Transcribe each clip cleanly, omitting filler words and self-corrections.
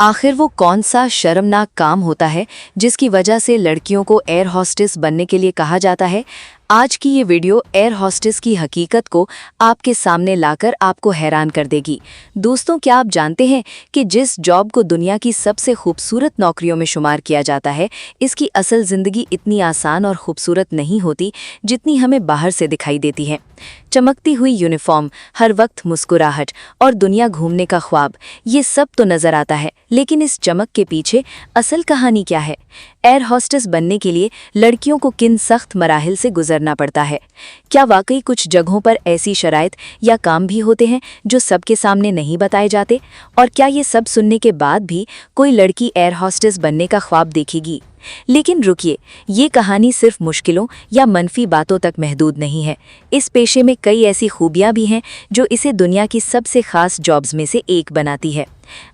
आखिर वो कौन सा शर्मनाक काम होता है जिसकी वजह से लड़कियों को एयर होस्टेस बनने के लिए कहा जाता है। आज की ये वीडियो एयर होस्टेस की हकीकत को आपके सामने लाकर आपको हैरान कर देगी। दोस्तों, क्या आप जानते हैं कि जिस जॉब को दुनिया की सबसे खूबसूरत नौकरियों में शुमार किया जाता है, इसकी असल ज़िंदगी इतनी आसान और खूबसूरत नहीं होती जितनी हमें बाहर से दिखाई देती है। चमकती हुई यूनिफॉर्म, हर वक्त मुस्कुराहट और दुनिया घूमने का ख्वाब, ये सब तो नज़र आता है, लेकिन इस चमक के पीछे असल कहानी क्या है? एयर होस्टेस बनने के लिए लड़कियों को किन सख्त मराहिल से गुजरना पड़ता है? क्या वाकई कुछ जगहों पर ऐसी शराइत या काम भी होते हैं जो सबके सामने नहीं बताए जाते? और क्या ये सब सुनने के बाद भी कोई लड़की एयर होस्टेस बनने का ख्वाब देखेगी? लेकिन रुकिए, ये कहानी सिर्फ मुश्किलों या मनफी बातों तक महदूद नहीं है। इस पेशे में कई ऐसी खूबियां भी हैं जो इसे दुनिया की सबसे खास जॉब्स में से एक बनाती है।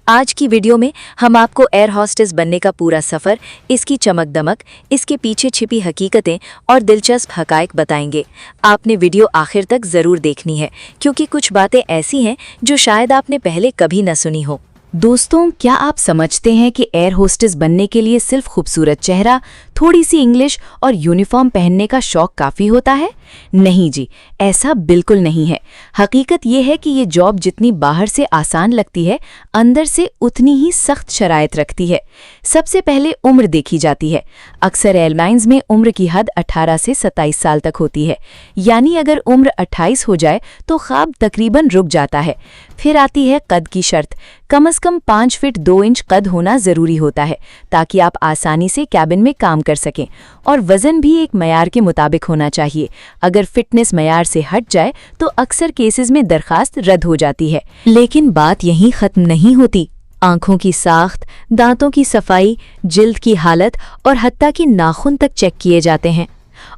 आज की वीडियो में हम आपको एयर होस्टेस बनने का पूरा सफ़र, इसकी चमक दमक, इसके पीछे छिपी हकीकतें और दिलचस्प हकायक बताएंगे। आपने वीडियो आखिर तक ज़रूर देखनी है, क्योंकि कुछ बातें ऐसी हैं जो शायद आपने पहले कभी न सुनी हो। दोस्तों, क्या आप समझते हैं कि एयर होस्टेस बनने के लिए सिर्फ खूबसूरत चेहरा, थोड़ी सी इंग्लिश और यूनिफॉर्म पहनने का शौक काफ़ी होता है? नहीं जी, ऐसा बिल्कुल नहीं है। हकीकत ये है कि ये जॉब जितनी बाहर से आसान लगती है, अंदर से उतनी ही सख्त शराइत रखती है। सबसे पहले उम्र देखी जाती है। अक्सर एयरलाइंस में उम्र की हद 18 से 27 साल तक होती है, यानी अगर उम्र 28 हो जाए तो ख्वाब तकरीबन रुक जाता है। फिर आती है कद की शर्त। कम से कम 5 फीट 2 इंच कद होना ज़रूरी होता है ताकि आप आसानी से कैबिन में काम कर सकें, और वज़न भी एक मयार के मुताबिक होना चाहिए। अगर फिटनेस मयार से हट जाए तो अक्सर केसेस में दरखास्त रद्द हो जाती है। लेकिन बात यहीं ख़त्म नहीं होती। आंखों की साख्त, दांतों की सफाई, जिल्द की हालत और हत्ता कि नाखून तक चेक किए जाते हैं।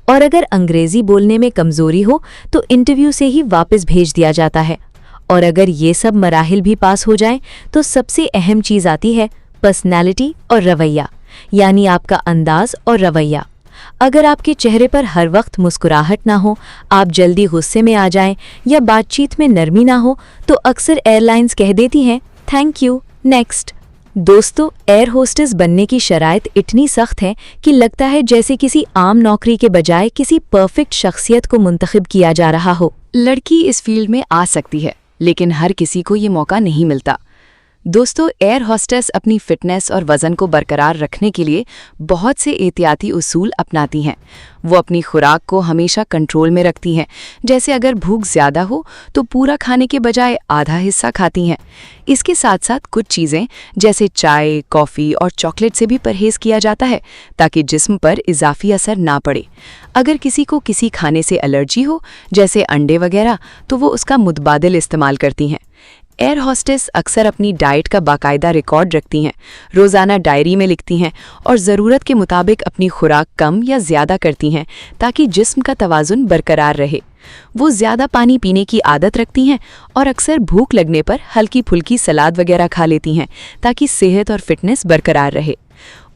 और अगर अंग्रेज़ी बोलने में कमज़ोरी हो तो इंटरव्यू से ही वापस भेज दिया जाता है। और अगर ये सब मराहिल भी पास हो जाएं तो सबसे अहम चीज़ आती है पर्सनैलिटी और रवैया, यानी आपका अंदाज और रवैया। अगर आपके चेहरे पर हर वक्त मुस्कुराहट ना हो, आप जल्दी गुस्से में आ जाएं या बातचीत में नरमी ना हो, तो अक्सर एयरलाइंस कह देती हैं थैंक यू, नेक्स्ट। दोस्तों, एयर होस्टेस बनने की शराइत इतनी सख्त है कि लगता है जैसे किसी आम नौकरी के बजाय किसी परफेक्ट शख्सियत को मुंतखब किया जा रहा हो। लड़की इस फील्ड में आ सकती है, लेकिन हर किसी को ये मौका नहीं मिलता। दोस्तों, एयर होस्टेस अपनी फिटनेस और वज़न को बरकरार रखने के लिए बहुत से एहतियाती उसूल अपनाती हैं। वो अपनी खुराक को हमेशा कंट्रोल में रखती हैं। जैसे अगर भूख ज़्यादा हो तो पूरा खाने के बजाय आधा हिस्सा खाती हैं। इसके साथ साथ कुछ चीज़ें जैसे चाय, कॉफ़ी और चॉकलेट से भी परहेज़ किया जाता है ताकि जिस्म पर इजाफी असर ना पड़े। अगर किसी को किसी खाने से एलर्जी हो, जैसे अंडे वगैरह, तो वो उसका मुतबादिल इस्तेमाल करती हैं। एयर होस्टेस अक्सर अपनी डाइट का बाकायदा रिकॉर्ड रखती हैं, रोज़ाना डायरी में लिखती हैं और ज़रूरत के मुताबिक अपनी खुराक कम या ज़्यादा करती हैं ताकि जिस्म का तवाज़ुन बरकरार रहे। वो ज़्यादा पानी पीने की आदत रखती हैं और अक्सर भूख लगने पर हल्की फुल्की सलाद वगैरह खा लेती हैं ताकि सेहत और फिटनेस बरकरार रहे।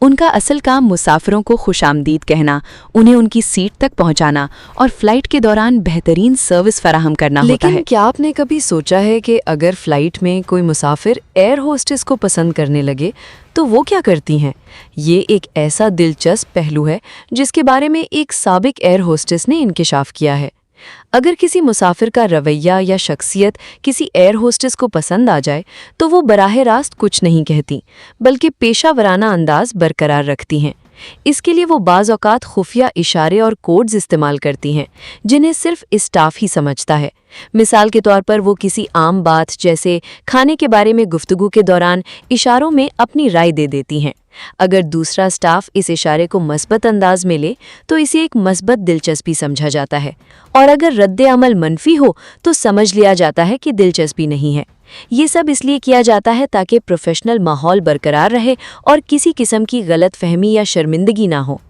उनका असल काम मुसाफिरों को खुशामदीद कहना, उन्हें उनकी सीट तक पहुंचाना और फ्लाइट के दौरान बेहतरीन सर्विस फराहम करना होता है। लेकिन क्या आपने कभी सोचा है कि अगर फ्लाइट में कोई मुसाफिर एयर होस्टेस को पसंद करने लगे तो वो क्या करती हैं? ये एक ऐसा दिलचस्प पहलू है जिसके बारे में एक साबिक एयर होस्टेस ने इंकिशाफ किया है। अगर किसी मुसाफिर का रवैया या शख्सियत किसी एयर होस्टेस को पसंद आ जाए तो वो बराह रास्त कुछ नहीं कहती, बल्कि पेशावराना अंदाज बरकरार रखती हैं। इसके लिए वो बाज़ औक़ात खुफिया इशारे और कोड्स इस्तेमाल करती हैं जिन्हें सिर्फ स्टाफ ही समझता है। मिसाल के तौर पर वो किसी आम बात जैसे खाने के बारे में गुफ्तगू के दौरान इशारों में अपनी राय दे देती हैं। अगर दूसरा स्टाफ इस इशारे को मस्बत अंदाज में ले तो इसे एक मस्बत दिलचस्पी समझा जाता है, और अगर रद्द अमल मनफी हो तो समझ लिया जाता है कि दिलचस्पी नहीं है। ये सब इसलिए किया जाता है ताकि प्रोफेशनल माहौल बरकरार रहे और किसी किस्म की गलत फहमी या शर्मिंदगी ना हो।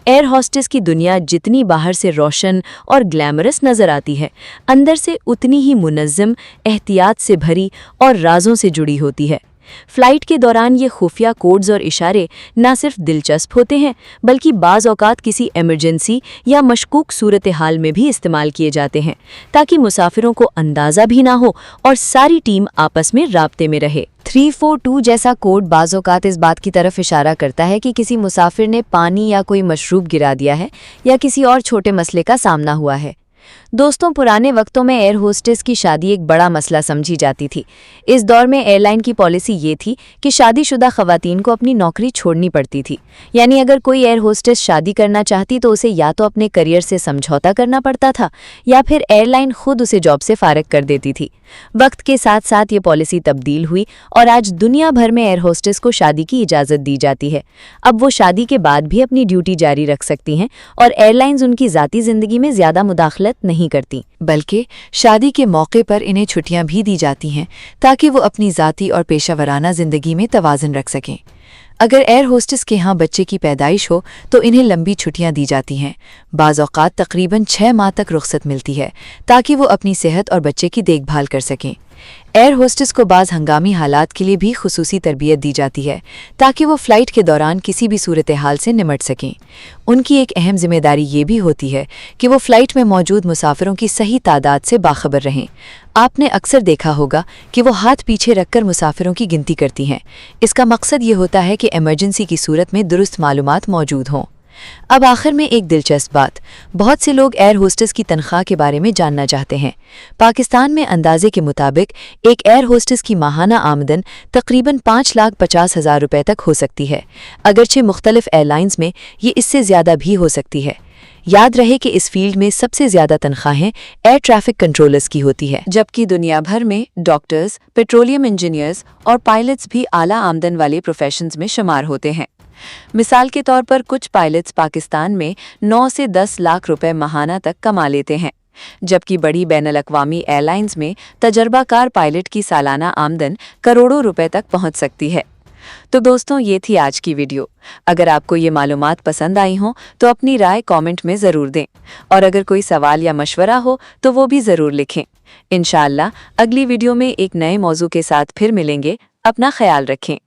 एयर होस्टेस की दुनिया जितनी बाहर से रोशन और ग्लैमरस नज़र आती है, अंदर से उतनी ही मुनज़्ज़म, एहतियात से भरी और राजों से जुड़ी होती है। फ्लाइट के दौरान ये खुफिया कोड्स और इशारे न सिर्फ दिलचस्प होते हैं बल्कि बाज़ औक़ात किसी इमरजेंसी या मशकूक सूरत हाल में भी इस्तेमाल किए जाते हैं ताकि मुसाफिरों को अंदाज़ा भी ना हो और सारी टीम आपस में राब्ते में रहे। 342 जैसा कोड बाज़ औक़ात इस बात की तरफ इशारा करता है कि किसी मुसाफिर ने पानी या कोई मशरूब गिरा दिया है या किसी और छोटे मसले का सामना हुआ है। दोस्तों, पुराने वक्तों में एयर होस्टेस की शादी एक बड़ा मसला समझी जाती थी। इस दौर में एयरलाइन की पॉलिसी ये थी कि शादीशुदा खवातीन को अपनी नौकरी छोड़नी पड़ती थी। यानी अगर कोई एयर होस्टेस शादी करना चाहती तो उसे या तो अपने करियर से समझौता करना पड़ता था या फिर एयरलाइन खुद उसे जॉब से फारिग कर देती थी। वक्त के साथ साथ ये पॉलिसी तब्दील हुई और आज दुनिया भर में एयर होस्टेस को शादी की इजाज़त दी जाती है। अब वो शादी के बाद भी अपनी ड्यूटी जारी रख सकती हैं और एयरलाइंस उनकी ज़ाती ज़िंदगी में ज़्यादा मुदाखलत नहीं करती, बल्कि शादी के मौके पर इन्हें छुट्टियां भी दी जाती हैं ताकि वो अपनी ज़ाती और पेशावराना ज़िंदगी में तवाज़ुन रख सकें। अगर एयर होस्टेस के यहाँ बच्चे की पैदाइश हो तो इन्हें लंबी छुट्टियां दी जाती हैं। बाज़ औक़ात तकरीबन 6 माह तक रुख्सत मिलती है ताकि वो अपनी सेहत और बच्चे की देखभाल कर सकें। एयर होस्टेस को बाज़ हंगामी हालात के लिए भी खुसूसी तरबियत दी जाती है ताकि वो फ़्लाइट के दौरान किसी भी सूरत हाल से निमट सकें। उनकी एक अहम जिम्मेदारी ये भी होती है कि वो फ़्लाइट में मौजूद मुसाफिरों की सही तादाद से बाखबर रहें। आपने अक्सर देखा होगा कि वो हाथ पीछे रखकर मुसाफिरों की गिनती करती हैं। इसका मकसद ये होता है कि इमरजेंसी की सूरत में दुरुस्त मालूमात मौजूद हों। अब आखिर में एक दिलचस्प बात, बहुत से लोग एयर होस्टेस की तनख्वाह के बारे में जानना चाहते हैं। पाकिस्तान में अंदाजे के मुताबिक एक एयर होस्टेस की माहाना आमदन तकरीबन 5,50,000 रुपए तक हो सकती है। अगरचे मुख्तलिफ एयरलाइंस में ये इससे ज़्यादा भी हो सकती है। याद रहे कि इस फील्ड में सबसे ज़्यादा तनख्वाहें एयर ट्रैफिक कंट्रोलर्स की होती है, जबकि दुनिया भर में डॉक्टर्स, पेट्रोलियम इंजीनियर्स और पायलट्स भी आला आमदन वाले प्रोफेशंस में शुमार होते हैं। मिसाल के तौर पर कुछ पायलट्स पाकिस्तान में 9 से 10 लाख रुपए माहाना तक कमा लेते हैं, जबकि बड़ी बैनुल-अक़वामी एयरलाइंस में तजर्बाकार पायलट की सालाना आमदन करोड़ों रुपए तक पहुंच सकती है। तो दोस्तों, ये थी आज की वीडियो। अगर आपको ये मालूमात पसंद आई हों तो अपनी राय कमेंट में ज़रूर दें और अगर कोई सवाल या मशवरा हो तो वो भी ज़रूर लिखें। इंशाअल्लाह अगली वीडियो में एक नए मौजू के साथ फिर मिलेंगे। अपना ख्याल रखें।